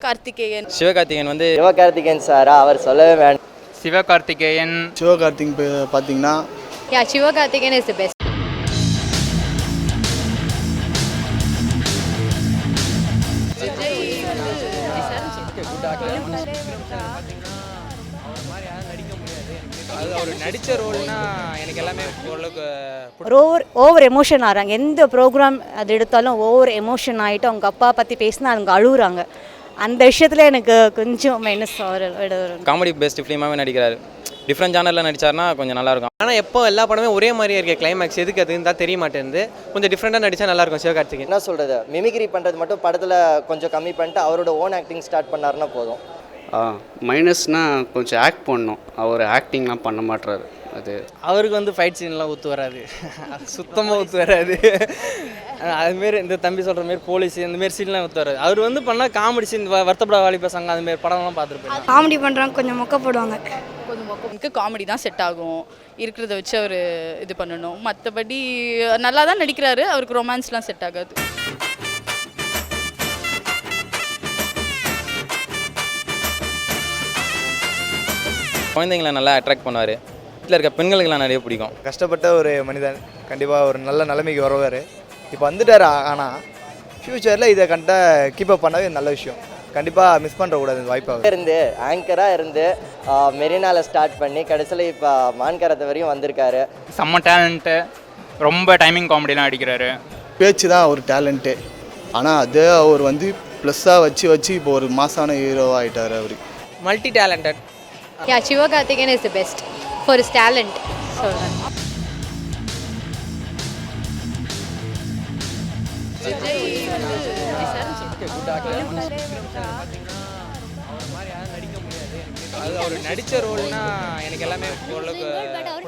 கார்த்திகேயன். சிவகார்த்திகேயன் வந்து சிவகார்த்திகேயன் சாரா அவர் சொல்லவே வேண்டாம். சிவகார்த்திகேயன் பார்த்தீங்கன்னா Yeah, Sivakarthikeyan is the best. அது அவர் நடித்த ரோல்னா எனக்கு எல்லாமே ஓரளவுக்கு ஓவர் எமோஷன் ஆகிறாங்க. எந்த ப்ரோக்ராம் அது எடுத்தாலும் ஓவர் எமோஷன் ஆகிட்டு அவங்க அப்பா பற்றி பேசினா அவங்க அழுகுறாங்க. அந்த விஷயத்தில் எனக்கு கொஞ்சம் மைனஸ் காமெடி பெஸ்ட் ஃபிலிமாகவே நடிக்கிறாரு. டிஃப்ரெண்ட் ஜானரில் நடித்தார்னா கொஞ்சம் நல்லாயிருக்கும். ஆனால் எப்போ எல்லா படமே ஒரே மாதிரியே இருக்க கிளைமேக்ஸ் எதுக்கு அதுன்னு தான் தெரிய மாட்டேங்குது. கொஞ்சம் டிஃப்ரெண்ட்டாக நடித்தா நல்லாயிருக்கும். சிவகார்த்திகேயன் என்ன சொல்கிறது, மிமிக்ரி பண்ணுறது மட்டும் படத்தில் கொஞ்சம் கம்மி பண்ணிட்டு அவரோட ஓன் ஆக்டிங் ஸ்டார்ட் பண்ணாருன்னா போதும். மைனஸ்னால் கொஞ்சம் ஆக்ட் பண்ணணும். அவர் ஆக்டிங்லாம் பண்ண மாட்டுறாரு. அது அவருக்கு வந்து ஃபைட் சீன்லாம் ஒத்து வராது, சுத்தமாக ஒத்து வராது. அதுமாரி இந்த தம்பி சொல்கிற மாரி போலீஸ் இந்தமாரி சீன்லாம் ஒத்து வராது. அவர் வந்து பண்ணால் காமெடி சீன் வருத்தப்பட வாலி பசங்க அதுமாரி படம்லாம் பார்த்துருப்பேன். காமெடி பண்ணுறாங்க, கொஞ்சம் மொக்க போடுவாங்க. கொஞ்சம் மொக்க காமெடி தான் செட் ஆகும். இருக்கிறத வச்சு அவர் இது பண்ணணும். மற்றபடி நல்லா தான் நடிக்கிறாரு. அவருக்கு ரொமான்ஸ்லாம் செட் ஆகாது. குழந்தைங்களை நல்லா அட்ராக்ட் பண்ணுவார். வீட்டில் இருக்க பெண்களுக்கெல்லாம் நிறைய பிடிக்கும். கஷ்டப்பட்ட ஒரு மனிதன், கண்டிப்பாக ஒரு நல்ல நிலைமைக்கு வருவார். இப்போ வந்துட்டார். ஆனால் ஃப்யூச்சரில் இதை கரெக்டாக கீப்பப் பண்ணவே நல்ல விஷயம். கண்டிப்பாக மிஸ் பண்ணுறக்கூடாது இந்த வாய்ப்பாக. இருந்து ஆங்கராக இருந்து மெரினாவில் ஸ்டார்ட் பண்ணி கடைசியில் இப்போ மான்கரத்தை வரையும் வந்திருக்காரு. செம்ம டேலண்ட்டு, ரொம்ப டைமிங் காமெடிலாம் அடிக்கிறாரு. பேச்சு தான் ஒரு டேலண்ட்டு. ஆனால் அதே அவர் வந்து ப்ளஸ்ஸாக வச்சு இப்போ ஒரு மாசான ஹீரோவாக ஆகிட்டார். அவர் multi talented. Yeah, Sivakarthikeyan is the best for his talent. சொல்றேன். அது அவர் நடித்த ரோல்னா எனக்கு எல்லாமே ஓரளவுக்கு